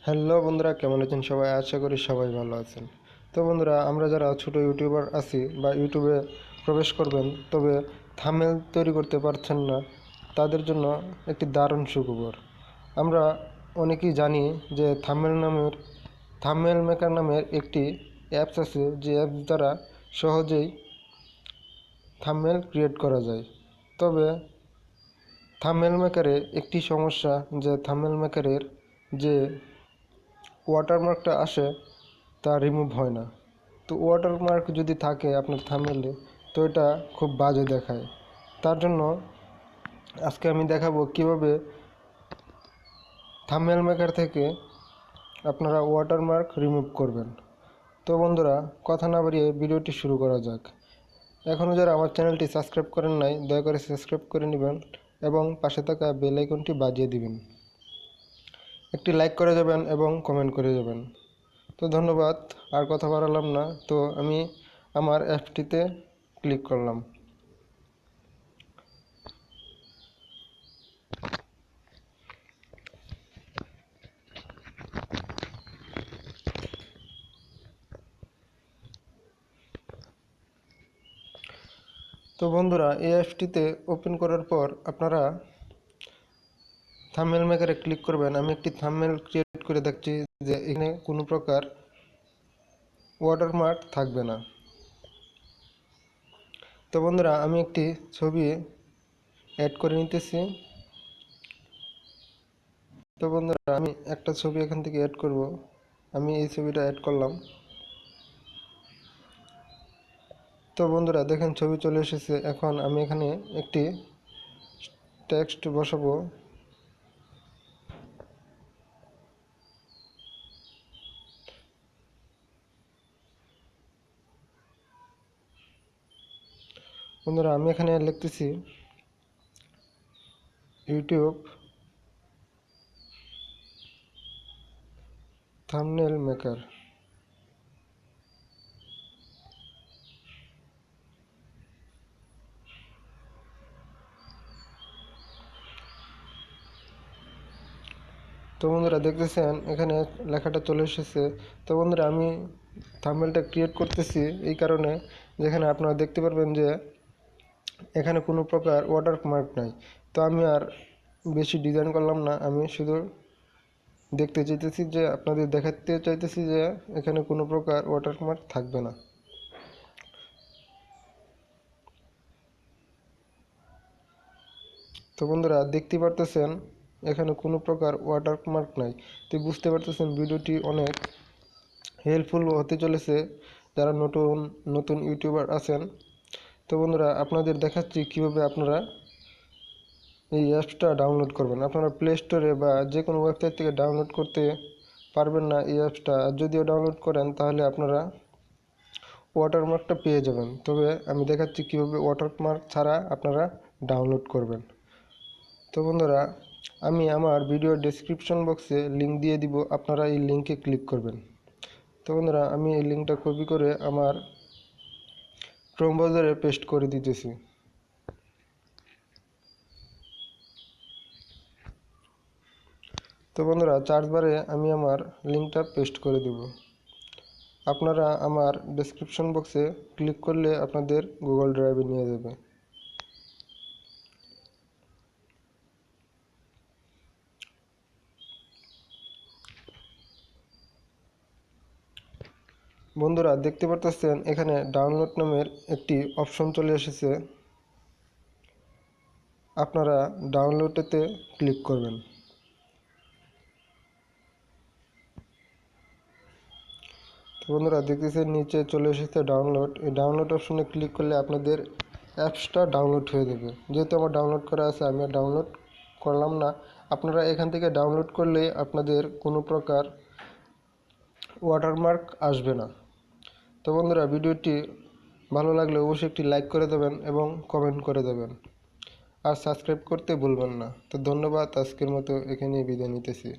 Hello বন্ধুরা, কেমন আছেন সবাই? আশা করি সবাই ভালো আছেন। তো বন্ধুরা, আমরা যারা ছোট ইউটিউবার আছি বা ইউটিউবে প্রবেশ করবেন তবে থাম্বনেল তৈরি করতে পারছেন না, তাদের জন্য একটি দারুণ সুখবর। আমরা অনেকেই জানি যে থাম্বনেল মেকার নামের একটি অ্যাপস আছে, যে অ্যাপস দ্বারা সহজেই থাম্বনেল ক্রিয়েট করা যায়। তবে থাম্বনেল মেকারে একটি সমস্যা, যে থাম্বনেল মেকারের যে ওয়াটারমার্কটা আসে তা রিমুভ হয় না। তো ওয়াটারমার্ক যদি থাকে আপনার থাম্বনেলে, তো এটা খুব বাজে দেখায়। তার জন্য আজকে আমি দেখাবো কিভাবে থাম্বনেল মেকার থেকে আপনারা ওয়াটারমার্ক রিমুভ করবেন। তো বন্ধুরা, কথা না বাড়িয়ে ভিডিওটি শুরু করা যাক। এখনও যারা আমার চ্যানেলটি সাবস্ক্রাইব করেন নাই, দয়া করে সাবস্ক্রাইব করে নেবেন এবং পাশে থাকা বেল আইকনটি বাজিয়ে দিবেন। একটি লাইক করে যাবেন এবং কমেন্ট করে যাবেন। তো ধন্যবাদ, আর কথা বাড়ালাম না। তো আমি আমার অ্যাপটিতে ক্লিক করলাম। তো বন্ধুরা, এই অ্যাপটিতে ওপেন করার পর আপনারা থাম্বনেল মেকারে ক্লিক করবেন। আমি একটি থাম্বনেল ক্রিয়েট করে দেখছি যে এখানে কোনো প্রকার ওয়াটারমার্ক থাকবে না। তো বন্ধুরা, আমি একটি ছবি অ্যাড করে নিতেছি। তো বন্ধুরা, আমি একটা ছবি এখান থেকে অ্যাড করব। আমি এই ছবিটা অ্যাড করলাম। তো বন্ধুরা দেখেন, ছবি চলে এসেছে। এখন আমি এখানে একটি টেক্সট বসাবো। বন্ধুরা, আমি এখানে লিখতেছি ইউটিউব থাম্বনেল মেকার। তো বন্ধুরা দেখতেছেন এখানে লেখাটা চলে এসেছে। তো বন্ধুরা, আমি থাম্বনেলটা ক্রিয়েট করতেছি এই কারণে, যেখানে আপনারা দেখতে পারবেন যে এখানে কোনো প্রকার ওয়াটারমার্ক নাই। তো আমি আর বেশি ডিজাইন করলাম না, আমি শুধু দেখতে চাইতেছি, যে আপনাদের দেখাতে চাইতেছি যে এখানে কোনো প্রকার ওয়াটারমার্ক থাকবে না। তো বন্ধুরা দেখতে পারতেছেন এখানে কোনো প্রকার ওয়াটারমার্ক নাই। তো বুঝতে পারতেছেন ভিডিওটি অনেক হেল্পফুল হতে চলেছে যারা নতুন নতুন ইউটিউবার আছেন। তো বন্ধুরা, আপনাদের দেখাচ্ছি কিভাবে আপনারা এই অ্যাপসটা ডাউনলোড করবেন। আপনারা প্লে স্টোরে বা যে কোনো ওয়েবসাইট থেকে ডাউনলোড করতে পারবেন না এই অ্যাপসটা। যদিও ডাউনলোড করেন তাহলে আপনারা ওয়াটারমার্কটা পেয়ে যাবেন। তবে আমি দেখাচ্ছি কিভাবে ওয়াটারমার্ক ছাড়া আপনারা ডাউনলোড করবেন। তো বন্ধুরা, আমি আমার ভিডিও ডেসক্রিপশন বক্সে লিঙ্ক দিয়ে দিব, আপনারা এই লিঙ্কে ক্লিক করবেন। তো বন্ধুরা, আমি এই লিঙ্কটা কপি করে আমার ক্রোম ব্রাউজারে পেস্ট করে দিতেছি। তো বন্ধুরা, সার্চ বারে আমি আমার লিঙ্কটা পেস্ট করে দেব। আপনারা আমার ডেসক্রিপশন বক্সে ক্লিক করলে আপনাদের গুগল ড্রাইভে নিয়ে যাবে। বন্ধুরা দেখতে পারতেছেন এখানে ডাউনলোড নামের একটি অপশন চলে এসেছে। আপনারা ডাউনলোডেতে ক্লিক করবেন। তো বন্ধুরা দেখতেছেন নিচে চলে এসেছে ডাউনলোড। এই ডাউনলোড অপশনে ক্লিক করলে আপনাদের অ্যাপসটা ডাউনলোড হয়ে যাবে। যেহেতু আমার ডাউনলোড করা আছে, আমি আর ডাউনলোড করলাম না। আপনারা এখান থেকে ডাউনলোড করলে আপনাদের কোনো প্রকার ওয়াটারমার্ক আসবে না। তো বন্ধুরা, ভিডিওটি ভালো লাগলে অবশ্যই একটি লাইক করে দেবেন এবং কমেন্ট করে দেবেন, আর সাবস্ক্রাইব করতে ভুলবেন না। তো ধন্যবাদ, আজকের মতো এখানেই বিদায় নিতেছি।